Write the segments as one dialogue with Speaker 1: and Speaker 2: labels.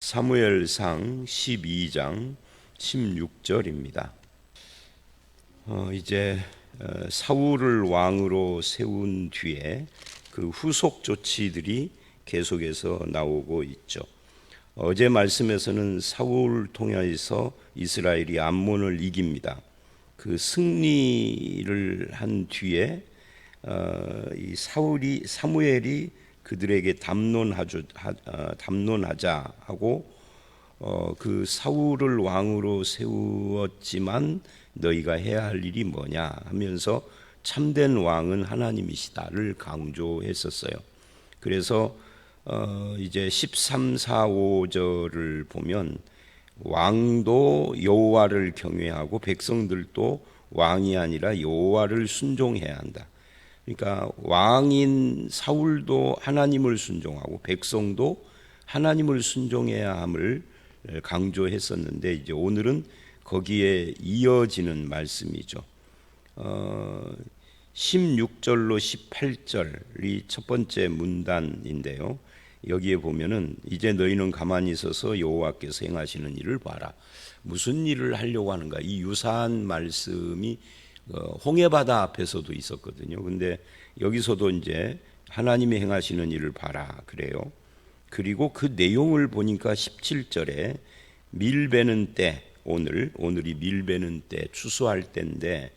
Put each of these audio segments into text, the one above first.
Speaker 1: 사무엘상 12장 16절입니다. 이제 사울을 왕으로 세운 뒤에 그 후속 조치들이 계속해서 나오고 있죠. 어제 말씀에서는 사울을 통해서 이스라엘이 암몬을 이깁니다. 그 승리를 한 뒤에 이 사무엘이 그들에게 담론하자 하고 그 사울을 왕으로 세웠지만 너희가 해야 할 일이 뭐냐 하면서 참된 왕은 하나님이시다를 강조했었어요. 그래서 이제 13, 4, 5절을 보면 왕도 여호와를 경외하고 백성들도 왕이 아니라 여호와를 순종해야 한다. 그러니까 왕인 사울도 하나님을 순종하고 백성도 하나님을 순종해야 함을 강조했었는데 이제 오늘은 거기에 이어지는 말씀이죠. 16절로 18절이 첫 번째 문단인데요. 여기에 보면은 이제 너희는 가만히 있어서 여호와께서 행하시는 일을 봐라. 무슨 일을 하려고 하는가? 이 유사한 말씀이 홍해바다 앞에서도 있었거든요. 근데 여기서도 이제 하나님이 행하시는 일을 봐라 그래요. 그리고 그 내용을 보니까 17절에 밀베는 때, 오늘이 밀베는 때, 추수할 때인데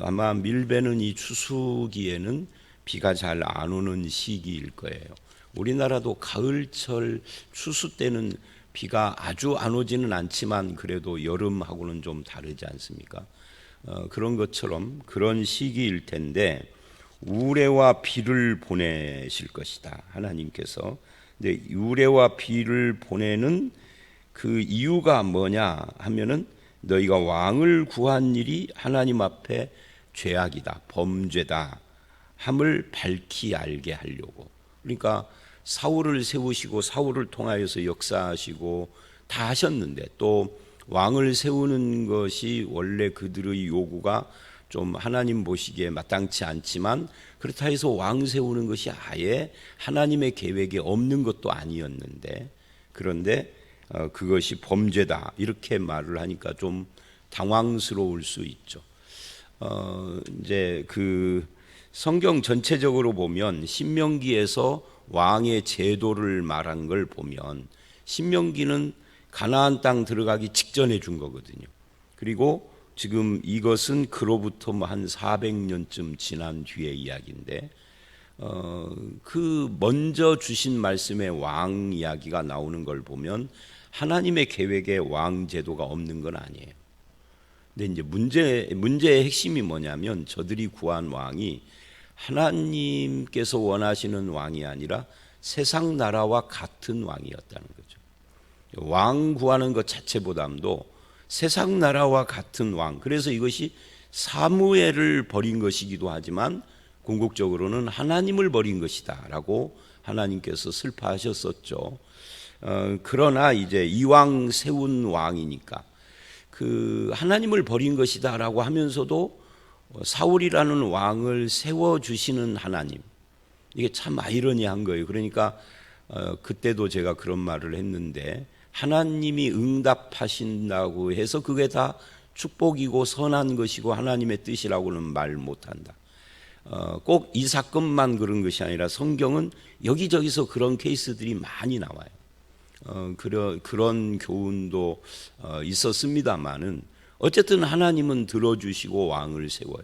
Speaker 1: 아마 밀베는 이 추수기에는 비가 잘 안 오는 시기일 거예요. 우리나라도 가을철 추수 때는 비가 아주 안 오지는 않지만 그래도 여름하고는 좀 다르지 않습니까? 그런 것처럼 그런 시기일 텐데 우레와 비를 보내실 것이다 하나님께서. 근데 우레와 비를 보내는 그 이유가 뭐냐 하면은 너희가 왕을 구한 일이 하나님 앞에 죄악이다, 범죄다 함을 밝히 알게 하려고. 그러니까 사울을 세우시고 사울을 통하여서 역사하시고 다 하셨는데 또 왕을 세우는 것이 원래 그들의 요구가 좀 하나님 보시기에 마땅치 않지만 그렇다 해서 왕 세우는 것이 아예 하나님의 계획에 없는 것도 아니었는데 그런데 그것이 범죄다 이렇게 말을 하니까 좀 당황스러울 수 있죠. 이제 그 성경 전체적으로 보면 신명기에서 왕의 제도를 말한 걸 보면 신명기는 가나안 땅 들어가기 직전에 준 거거든요. 그리고 지금 이것은 그로부터 한 400년쯤 지난 뒤의 이야기인데 그 먼저 주신 말씀의 왕 이야기가 나오는 걸 보면 하나님의 계획에 왕 제도가 없는 건 아니에요. 근데 이제 문제의 핵심이 뭐냐면 저들이 구한 왕이 하나님께서 원하시는 왕이 아니라 세상 나라와 같은 왕이었다는 거죠. 왕 구하는 것 자체보다도 세상 나라와 같은 왕. 그래서 이것이 사무엘을 버린 것이기도 하지만 궁극적으로는 하나님을 버린 것이다라고 하나님께서 슬퍼하셨었죠. 그러나 이제 이왕 세운 왕이니까 그 하나님을 버린 것이다라고 하면서도 사울이라는 왕을 세워주시는 하나님. 이게 참 아이러니한 거예요. 그러니까 그때도 제가 그런 말을 했는데 하나님이 응답하신다고 해서 그게 다 축복이고 선한 것이고 하나님의 뜻이라고는 말 못한다. 꼭 이 사건만 그런 것이 아니라 성경은 여기저기서 그런 케이스들이 많이 나와요. 그런 교훈도 있었습니다만은 어쨌든 하나님은 들어주시고 왕을 세워요.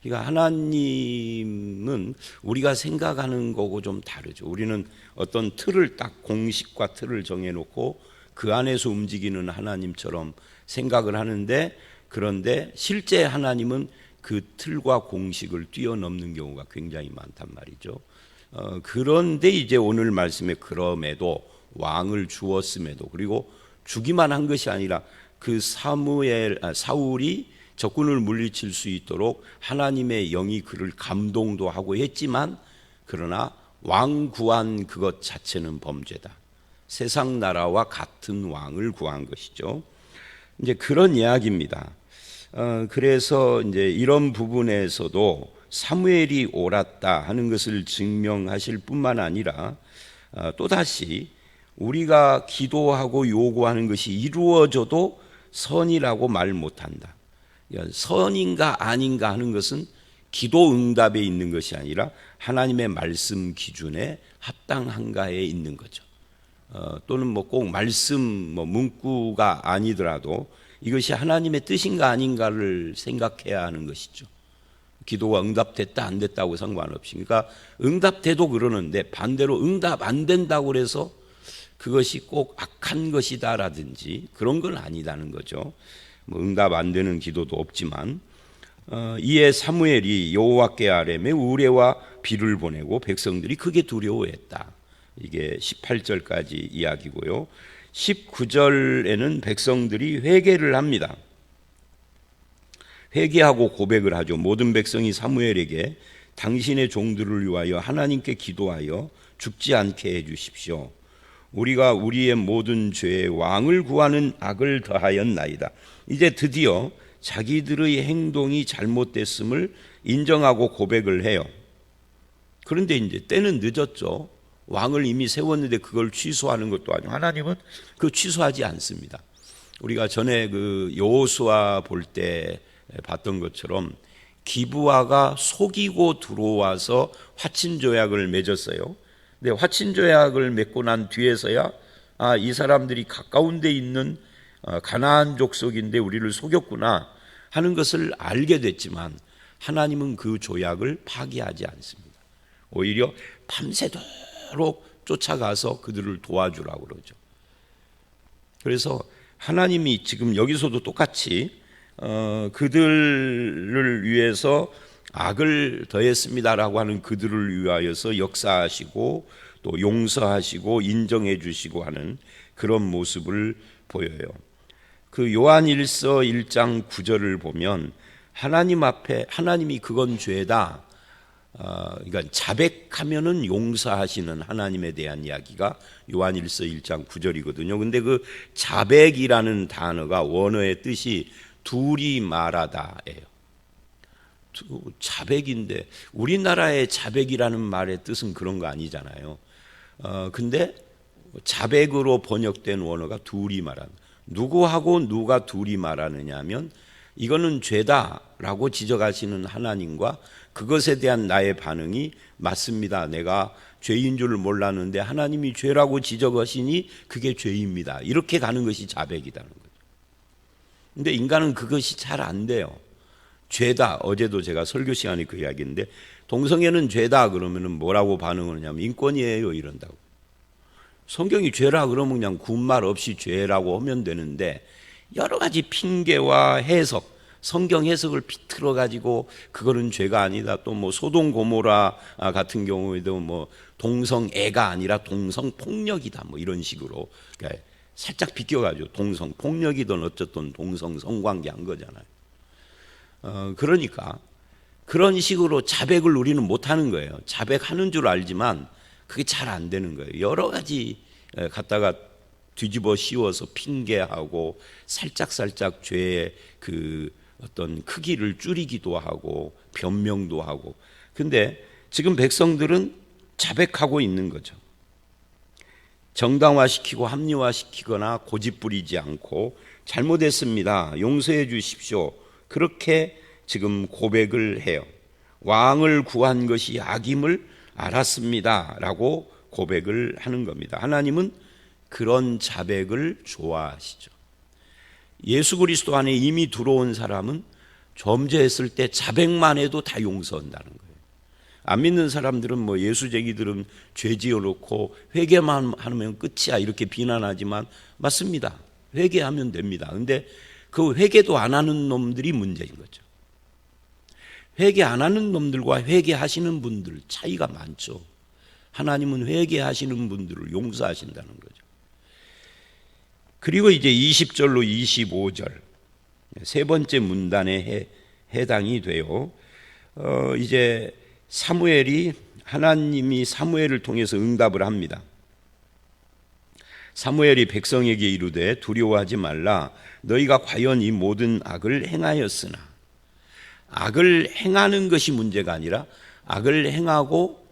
Speaker 1: 그러니까 하나님은 우리가 생각하는 거고 좀 다르죠. 우리는 어떤 틀을 딱 공식과 틀을 정해놓고 그 안에서 움직이는 하나님처럼 생각을 하는데 그런데 실제 하나님은 그 틀과 공식을 뛰어넘는 경우가 굉장히 많단 말이죠. 그런데 이제 오늘 말씀에 그럼에도 왕을 주었음에도 그리고 주기만 한 것이 아니라 그 사울이 적군을 물리칠 수 있도록 하나님의 영이 그를 감동도 하고 했지만 그러나 왕 구한 그것 자체는 범죄다. 세상 나라와 같은 왕을 구한 것이죠. 이제 그런 이야기입니다. 그래서 이제 이런 부분에서도 사무엘이 옳았다 하는 것을 증명하실 뿐만 아니라 또다시 우리가 기도하고 요구하는 것이 이루어져도 선이라고 말 못한다. 선인가 아닌가 하는 것은 기도 응답에 있는 것이 아니라 하나님의 말씀 기준에 합당한가에 있는 거죠. 또는 뭐 꼭 말씀 문구가 아니더라도 이것이 하나님의 뜻인가 아닌가를 생각해야 하는 것이죠. 기도가 응답됐다 안 됐다고 상관없이. 그러니까 응답돼도 그러는데 반대로 응답 안 된다고 그래서 그것이 꼭 악한 것이다라든지 그런 건 아니다는 거죠. 뭐 응답 안 되는 기도도 없지만 이에 사무엘이 여호와께 아뢰매 우레와 비를 보내고 백성들이 크게 두려워했다. 이게 18절까지 이야기고요. 19절에는 백성들이 회개를 합니다. 회개하고 고백을 하죠. 모든 백성이 사무엘에게 당신의 종들을 위하여 하나님께 기도하여 죽지 않게 해주십시오. 우리가 우리의 모든 죄에 왕을 구하는 악을 더하였나이다. 이제 드디어 자기들의 행동이 잘못됐음을 인정하고 고백을 해요. 그런데 이제 때는 늦었죠. 왕을 이미 세웠는데 그걸 취소하는 것도 아니고 하나님은 그 취소하지 않습니다. 우리가 전에 그 여호수아 볼 때 봤던 것처럼 기브아가 속이고 들어와서 화친조약을 맺었어요. 근데 화친조약을 맺고 난 뒤에서야 이 사람들이 가까운 데 있는 가나안 족속인데 우리를 속였구나 하는 것을 알게 됐지만 하나님은 그 조약을 파기하지 않습니다. 오히려 밤새도록 쫓아가서 그들을 도와주라고 그러죠. 그래서 하나님이 지금 여기서도 똑같이 그들을 위해서 악을 더했습니다라고 하는 그들을 위하여서 역사하시고 또 용서하시고 인정해 주시고 하는 그런 모습을 보여요. 그 요한일서 1장 9절을 보면 하나님 앞에 하나님이 그건 죄다. 그러니까 자백하면은 용서하시는 하나님에 대한 이야기가 요한일서 1장 9절이거든요. 근데 그 자백이라는 단어가 원어의 뜻이 둘이 말하다예요. 자백인데 우리나라의 자백이라는 말의 뜻은 그런 거 아니잖아요. 근데 자백으로 번역된 원어가 둘이 말한다. 누구하고 누가 둘이 말하느냐 하면 이거는 죄다라고 지적하시는 하나님과 그것에 대한 나의 반응이 맞습니다. 내가 죄인 줄 몰랐는데 하나님이 죄라고 지적하시니 그게 죄입니다. 이렇게 가는 것이 자백이라는 거죠. 근데 인간은 그것이 잘 안 돼요. 죄다. 어제도 제가 설교 시간에 그 이야기인데 동성애는 죄다 그러면은 뭐라고 반응을 하냐면 인권이에요 이런다고. 성경이 죄라 그러면 그냥 군말 없이 죄라고 하면 되는데 여러 가지 핑계와 해석, 성경 해석을 비틀어 가지고 그거는 죄가 아니다. 또 뭐 소돔 고모라 같은 경우에도 뭐 동성애가 아니라 동성폭력이다. 뭐 이런 식으로 그러니까 살짝 비껴가지고 동성폭력이든 어쨌든 동성성관계 한 거잖아요. 그러니까 그런 식으로 자백을 우리는 못하는 거예요. 자백하는 줄 알지만 그게 잘 안 되는 거예요. 여러 가지 갖다가 뒤집어 씌워서 핑계하고 살짝 죄의 그 어떤 크기를 줄이기도 하고 변명도 하고. 근데 지금 백성들은 자백하고 있는 거죠. 정당화시키고 합리화시키거나 고집부리지 않고 잘못했습니다. 용서해 주십시오. 그렇게 지금 고백을 해요. 왕을 구한 것이 악임을 알았습니다. 라고 고백을 하는 겁니다. 하나님은 그런 자백을 좋아하시죠. 예수 그리스도 안에 이미 들어온 사람은 범죄했을 때 자백만 해도 다 용서한다는 거예요. 안 믿는 사람들은 뭐 예수쟁이들은 죄 지어놓고 회개만 하면 끝이야 이렇게 비난하지만 맞습니다. 회개하면 됩니다. 근데 그 회개도 안 하는 놈들이 문제인 거죠. 회개 안 하는 놈들과 회개하시는 분들 차이가 많죠. 하나님은 회개하시는 분들을 용서하신다는 거죠. 그리고 이제 20절로 25절 세 번째 문단에 해당이 돼요. 이제 하나님이 사무엘을 통해서 응답을 합니다. 사무엘이 백성에게 이르되 두려워하지 말라. 너희가 과연 이 모든 악을 행하였으나. 악을 행하는 것이 문제가 아니라 악을 행하고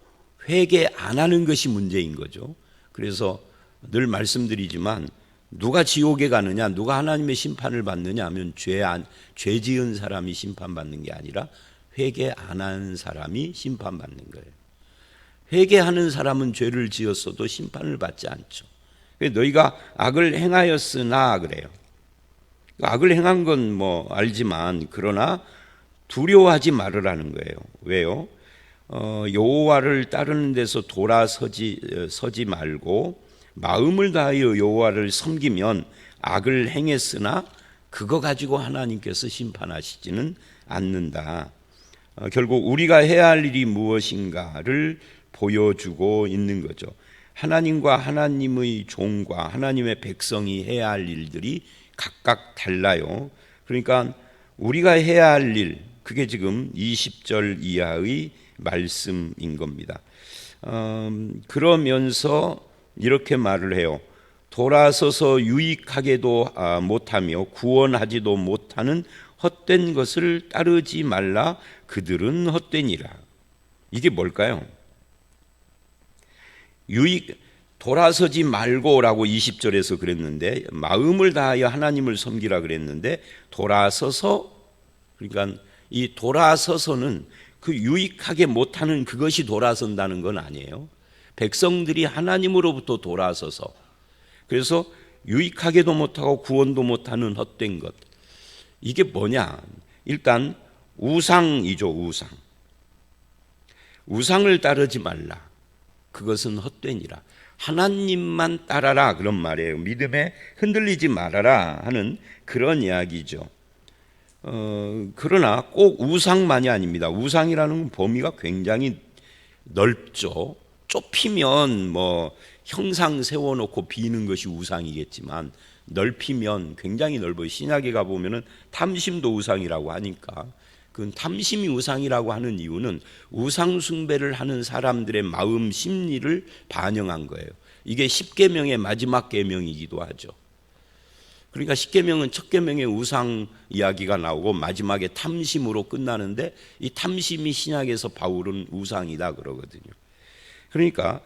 Speaker 1: 회개 안 하는 것이 문제인 거죠. 그래서 늘 말씀드리지만 누가 지옥에 가느냐, 누가 하나님의 심판을 받느냐 하면 죄 지은 사람이 심판받는 게 아니라 회개 안 한 사람이 심판받는 거예요. 회개하는 사람은 죄를 지었어도 심판을 받지 않죠. 너희가 악을 행하였으나 그래요. 악을 행한 건 뭐 알지만 그러나 두려워하지 말으라는 거예요. 왜요? 여호와를 따르는 데서 서지 말고 마음을 다하여 여호와를 섬기면 악을 행했으나 그거 가지고 하나님께서 심판하시지는 않는다. 결국 우리가 해야 할 일이 무엇인가를 보여주고 있는 거죠. 하나님과 하나님의 종과 하나님의 백성이 해야 할 일들이 각각 달라요. 그러니까 우리가 해야 할 일, 그게 지금 20절 이하의 말씀인 겁니다. 그러면서 이렇게 말을 해요. 돌아서서 유익하게도 못하며 구원하지도 못하는 헛된 것을 따르지 말라. 그들은 헛되니라. 이게 뭘까요? 돌아서지 말고라고 20절에서 그랬는데 마음을 다하여 하나님을 섬기라 그랬는데 돌아서서, 그러니까 이 돌아서서는 그 유익하게 못하는 그것이 돌아선다는 건 아니에요. 백성들이 하나님으로부터 돌아서서, 그래서 유익하게도 못하고 구원도 못하는 헛된 것, 이게 뭐냐? 일단 우상이죠. 우상을 따르지 말라. 그것은 헛되니라. 하나님만 따라라, 그런 말이에요. 믿음에 흔들리지 말아라 하는 그런 이야기죠. 그러나 꼭 우상만이 아닙니다. 우상이라는 범위가 굉장히 넓죠. 좁히면 뭐 형상 세워놓고 비는 것이 우상이겠지만 넓히면 굉장히 넓어요. 신약에 가보면은 탐심도 우상이라고 하니까, 그 탐심이 우상이라고 하는 이유는 우상 숭배를 하는 사람들의 마음 심리를 반영한 거예요. 이게 십계명의 마지막 계명이기도 하죠. 그러니까 십계명은 첫 계명에 우상 이야기가 나오고 마지막에 탐심으로 끝나는데, 이 탐심이 신약에서 바울은 우상이다 그러거든요. 그러니까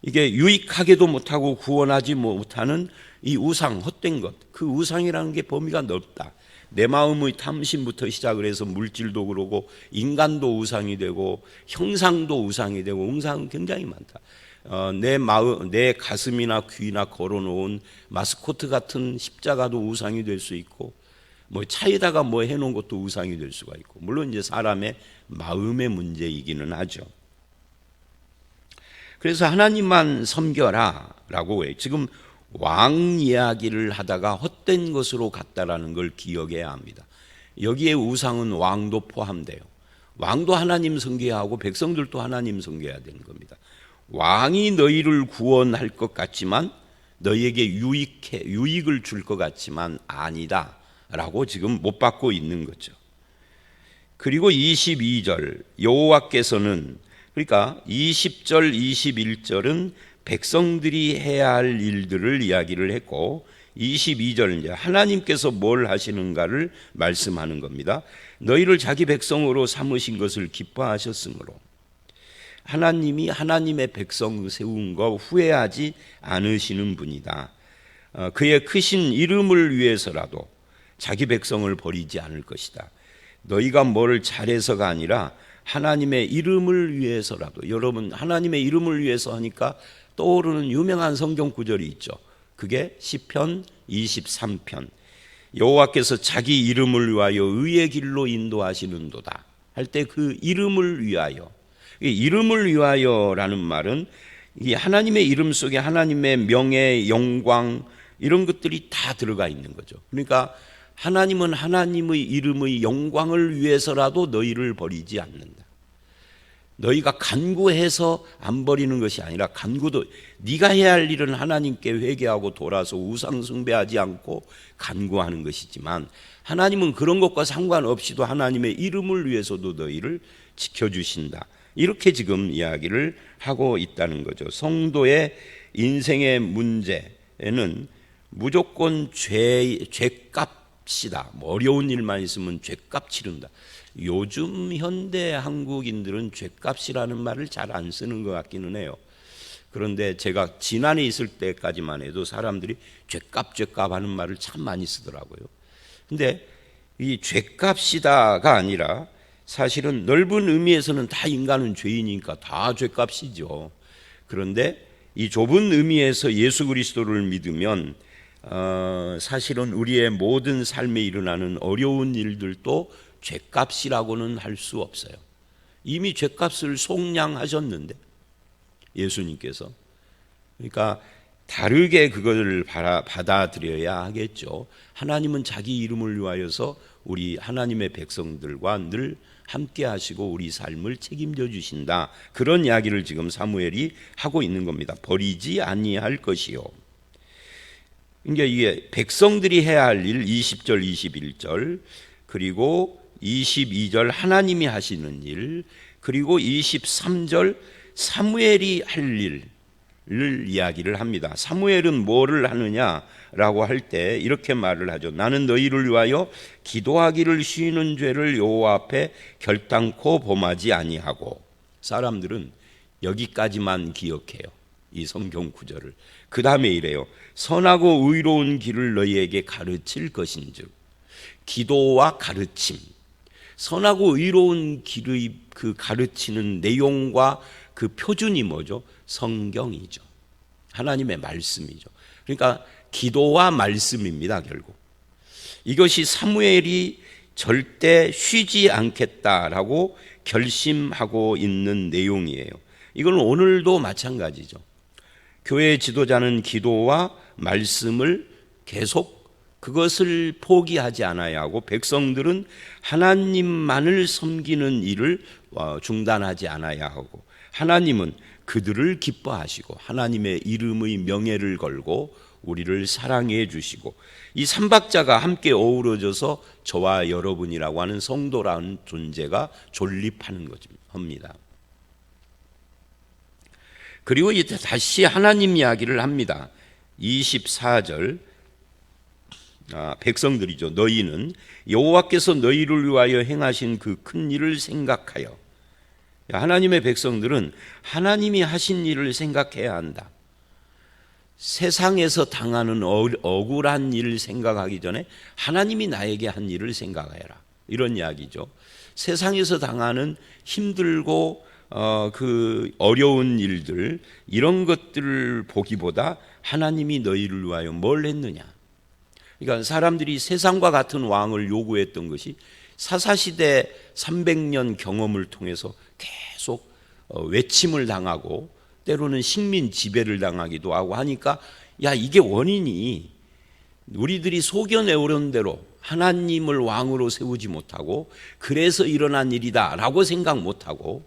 Speaker 1: 이게 유익하게도 못하고 구원하지 못하는 이 우상, 헛된 것, 그 우상이라는 게 범위가 넓다. 내 마음의 탐심부터 시작을 해서 물질도 그러고 인간도 우상이 되고 형상도 우상이 되고 우상은 굉장히 많다. 내 가슴이나 귀나 걸어놓은 마스코트 같은 십자가도 우상이 될 수 있고, 뭐 차에다가 뭐 해놓은 것도 우상이 될 수가 있고, 물론 이제 사람의 마음의 문제이기는 하죠. 그래서 하나님만 섬겨라라고 해요. 지금 왕 이야기를 하다가 헛된 것으로 갔다라는 걸 기억해야 합니다. 여기에 우상은 왕도 포함돼요. 왕도 하나님 섬겨야 하고 백성들도 하나님 섬겨야 되는 겁니다. 왕이 너희를 구원할 것 같지만, 너희에게 유익을 줄 것 같지만 아니다라고 지금 못 받고 있는 거죠. 그리고 22절 여호와께서는, 그러니까 20절 21절은 백성들이 해야 할 일들을 이야기를 했고, 22절은 이제 하나님께서 뭘 하시는가를 말씀하는 겁니다. 너희를 자기 백성으로 삼으신 것을 기뻐하셨으므로, 하나님이 하나님의 백성 세운 거 후회하지 않으시는 분이다. 그의 크신 이름을 위해서라도 자기 백성을 버리지 않을 것이다. 너희가 뭘 잘해서가 아니라 하나님의 이름을 위해서라도. 여러분, 하나님의 이름을 위해서 하니까 떠오르는 유명한 성경 구절이 있죠. 그게 시편 23편. 여호와께서 자기 이름을 위하여 의의 길로 인도하시는도다 할 때 그 이름을 위하여, 이름을 위하여라는 말은 이 하나님의 이름 속에 하나님의 명예, 영광 이런 것들이 다 들어가 있는 거죠. 그러니까 하나님은 하나님의 이름의 영광을 위해서라도 너희를 버리지 않는다. 너희가 간구해서 안 버리는 것이 아니라, 간구도 네가 해야 할 일은 하나님께 회개하고 돌아서 우상 숭배하지 않고 간구하는 것이지만, 하나님은 그런 것과 상관없이도 하나님의 이름을 위해서도 너희를 지켜주신다. 이렇게 지금 이야기를 하고 있다는 거죠. 성도의 인생의 문제는 무조건 죄값이다. 뭐 어려운 일만 있으면 죄값 치른다. 요즘 현대 한국인들은 죄값이라는 말을 잘 안 쓰는 것 같기는 해요. 그런데 제가 지난해 있을 때까지만 해도 사람들이 죗값 하는 말을 참 많이 쓰더라고요. 근데 이 죗값이다가 아니라 사실은 넓은 의미에서는 다 인간은 죄인이니까 다 죗값이죠. 그런데 이 좁은 의미에서 예수 그리스도를 믿으면 사실은 우리의 모든 삶에 일어나는 어려운 일들도 죗값이라고는 할 수 없어요. 이미 죗값을 속량하셨는데 예수님께서. 그러니까 다르게 그것을 받아들여야 하겠죠. 하나님은 자기 이름을 위하여서 우리 하나님의 백성들과 늘 함께 하시고 우리 삶을 책임져 주신다. 그런 이야기를 지금 사무엘이 하고 있는 겁니다. 버리지 아니할 것이요. 그러니까 이게 백성들이 해야 할 일 20절 21절 그리고 22절 하나님이 하시는 일 그리고 23절 사무엘이 할 일을 이야기를 합니다. 사무엘은 뭐를 하느냐라고 할 때 이렇게 말을 하죠. 나는 너희를 위하여 기도하기를 쉬는 죄를 여호와 앞에 결단코 범하지 아니하고. 사람들은 여기까지만 기억해요. 이 성경 구절을. 그 다음에 이래요. 선하고 의로운 길을 너희에게 가르칠 것인즉. 기도와 가르침. 선하고 의로운 길의 그 가르치는 내용과 그 표준이 뭐죠? 성경이죠. 하나님의 말씀이죠. 그러니까 기도와 말씀입니다, 결국. 이것이 사무엘이 절대 쉬지 않겠다라고 결심하고 있는 내용이에요. 이건 오늘도 마찬가지죠. 교회 지도자는 기도와 말씀을 계속 그것을 포기하지 않아야 하고 백성들은 하나님만을 섬기는 일을 중단하지 않아야 하고 하나님은 그들을 기뻐하시고 하나님의 이름의 명예를 걸고 우리를 사랑해 주시고 이 삼박자가 함께 어우러져서 저와 여러분이라고 하는 성도라는 존재가 존립하는 겁니다. 그리고 이제 다시 하나님 이야기를 합니다. 24절 백성들이죠. 너희는 여호와께서 너희를 위하여 행하신 그 큰 일을 생각하여. 하나님의 백성들은 하나님이 하신 일을 생각해야 한다. 세상에서 당하는 억울한 일을 생각하기 전에 하나님이 나에게 한 일을 생각해라. 이런 이야기죠. 세상에서 당하는 힘들고 그 어려운 일들 이런 것들을 보기보다 하나님이 너희를 위하여 뭘 했느냐. 그러니까 사람들이 세상과 같은 왕을 요구했던 것이 사사시대 300년 경험을 통해서 계속 외침을 당하고 때로는 식민 지배를 당하기도 하고 하니까 야 이게 원인이 우리들이 속여내오는 대로 하나님을 왕으로 세우지 못하고 그래서 일어난 일이다라고 생각 못하고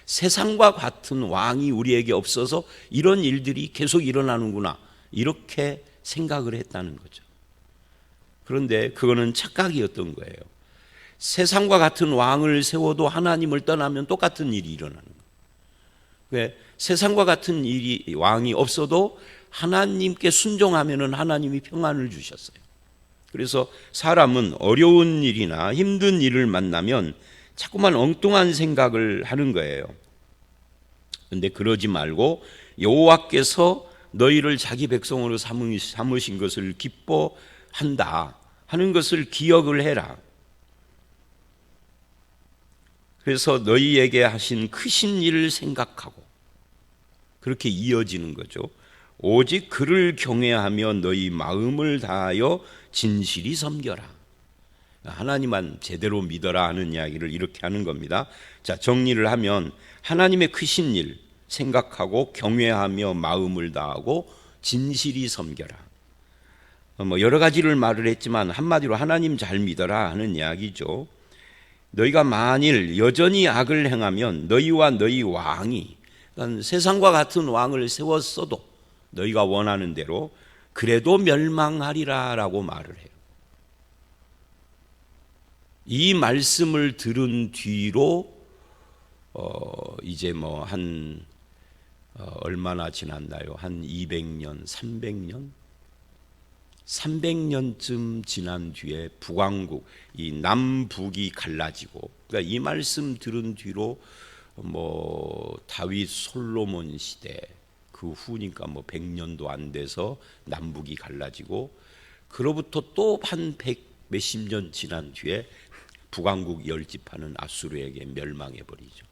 Speaker 1: 세상과 같은 왕이 우리에게 없어서 이런 일들이 계속 일어나는구나 이렇게 생각을 했다는 거죠. 그런데 그거는 착각이었던 거예요. 세상과 같은 왕을 세워도 하나님을 떠나면 똑같은 일이 일어나는 거예요. 왜? 세상과 같은 일이 왕이 없어도 하나님께 순종하면 하나님이 평안을 주셨어요. 그래서 사람은 어려운 일이나 힘든 일을 만나면 자꾸만 엉뚱한 생각을 하는 거예요. 그런데 그러지 말고 여호와께서 너희를 자기 백성으로 삼으신 것을 기뻐한다 하는 것을 기억을 해라. 그래서 너희에게 하신 크신 일을 생각하고 그렇게 이어지는 거죠. 오직 그를 경외하며 너희 마음을 다하여 진실이 섬겨라. 하나님만 제대로 믿어라 하는 이야기를 이렇게 하는 겁니다. 자, 정리를 하면 하나님의 크신 일 생각하고 경외하며 마음을 다하고 진실이 섬겨라. 여러 가지를 말을 했지만 한마디로 하나님 잘 믿어라 하는 이야기죠. 너희가 만일 여전히 악을 행하면 너희와 너희 왕이 그러니까 세상과 같은 왕을 세웠어도 너희가 원하는 대로 그래도 멸망하리라 라고 말을 해요. 이 말씀을 들은 뒤로 이제 얼마나 지났나요? 한 200년, 300년쯤 지난 뒤에 북왕국, 이 남북이 갈라지고, 그러니까 이 말씀 들은 뒤로 다윗 솔로몬 시대, 그 후니까 뭐 100년도 안 돼서 남북이 갈라지고, 그로부터 또 한 100 몇십 년 지난 뒤에 북왕국 10지파는 아수르에게 멸망해 버리죠.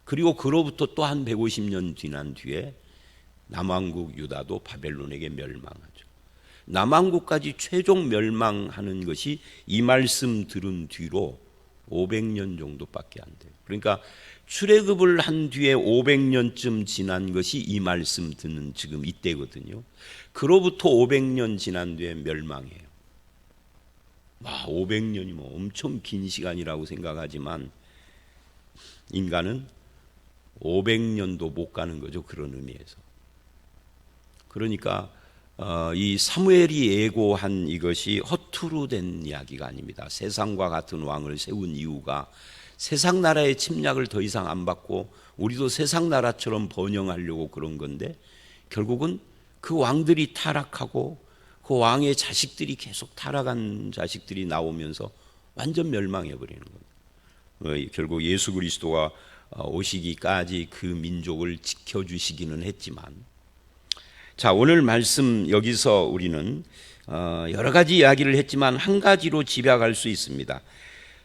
Speaker 1: 그리고 그로부터 또 한 150년 지난 뒤에 남왕국 유다도 바벨론에게 멸망하죠. 남왕국까지 최종 멸망하는 것이 이 말씀 들은 뒤로 500년 정도밖에 안 돼요. 그러니까 출애굽을 한 뒤에 500년쯤 지난 것이 이 말씀 듣는 지금 이때거든요. 그로부터 500년 지난 뒤에 멸망해요. 500년이면 엄청 긴 시간이라고 생각하지만 인간은 500년도 못 가는 거죠. 그런 의미에서. 그러니까 이 사무엘이 예고한 이것이 허투루 된 이야기가 아닙니다. 세상과 같은 왕을 세운 이유가 세상 나라의 침략을 더 이상 안 받고 우리도 세상 나라처럼 번영하려고 그런 건데, 결국은 그 왕들이 타락하고 그 왕의 자식들이 계속 타락한 자식들이 나오면서 완전 멸망해 버리는 겁니다. 결국 예수 그리스도가 오시기까지 그 민족을 지켜주시기는 했지만, 자, 오늘 말씀 여기서 우리는 여러 가지 이야기를 했지만 한 가지로 집약할 수 있습니다.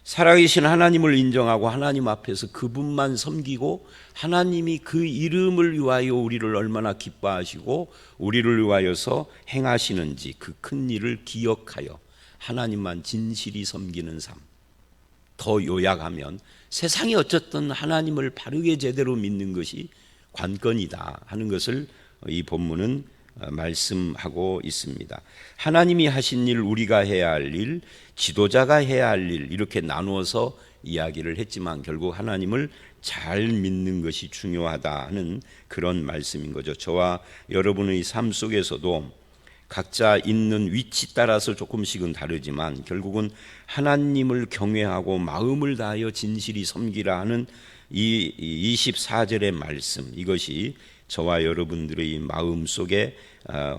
Speaker 1: 살아계신 하나님을 인정하고 하나님 앞에서 그분만 섬기고, 하나님이 그 이름을 위하여 우리를 얼마나 기뻐하시고 우리를 위하여서 행하시는지 그 큰 일을 기억하여 하나님만 진실이 섬기는 삶. 더 요약하면 세상이 어쨌든 하나님을 바르게 제대로 믿는 것이 관건이다 하는 것을 이 본문은 말씀하고 있습니다. 하나님이 하신 일, 우리가 해야 할 일, 지도자가 해야 할 일, 이렇게 나누어서 이야기를 했지만 결국 하나님을 잘 믿는 것이 중요하다 하는 그런 말씀인 거죠. 저와 여러분의 삶 속에서도 각자 있는 위치 따라서 조금씩은 다르지만 결국은 하나님을 경외하고 마음을 다하여 진실이 섬기라 하는 이 24절의 말씀, 이것이 저와 여러분들의 마음 속에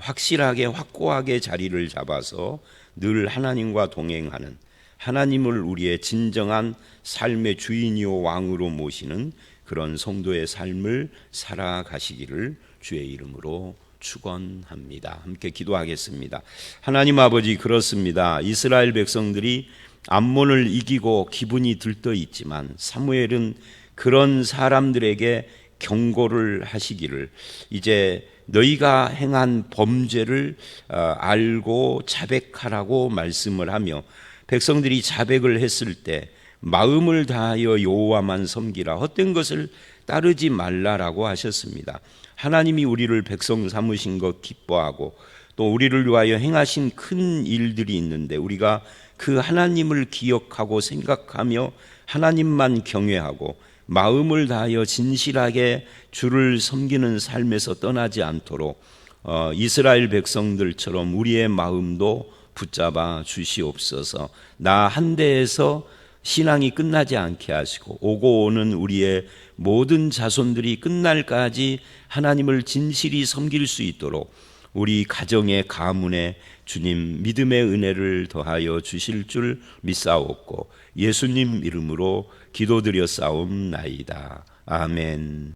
Speaker 1: 확실하게 확고하게 자리를 잡아서 늘 하나님과 동행하는, 하나님을 우리의 진정한 삶의 주인이요 왕으로 모시는 그런 성도의 삶을 살아가시기를 주의 이름으로 축원합니다. 함께 기도하겠습니다. 하나님 아버지, 그렇습니다. 이스라엘 백성들이 암몬을 이기고 기분이 들떠 있지만 사무엘은 그런 사람들에게 경고를 하시기를, 이제 너희가 행한 범죄를 알고 자백하라고 말씀을 하며, 백성들이 자백을 했을 때 마음을 다하여 여호와만 섬기라, 헛된 것을 따르지 말라라고 하셨습니다. 하나님이 우리를 백성 삼으신 것 기뻐하고 또 우리를 위하여 행하신 큰 일들이 있는데, 우리가 그 하나님을 기억하고 생각하며 하나님만 경외하고 마음을 다하여 진실하게 주를 섬기는 삶에서 떠나지 않도록 이스라엘 백성들처럼 우리의 마음도 붙잡아 주시옵소서. 나 한 대에서 신앙이 끝나지 않게 하시고 오고 오는 우리의 모든 자손들이 끝날까지 하나님을 진실이 섬길 수 있도록 우리 가정의 가문에 주님 믿음의 은혜를 더하여 주실 줄 믿사옵고 예수님 이름으로 기도드렸사옵나이다. 아멘.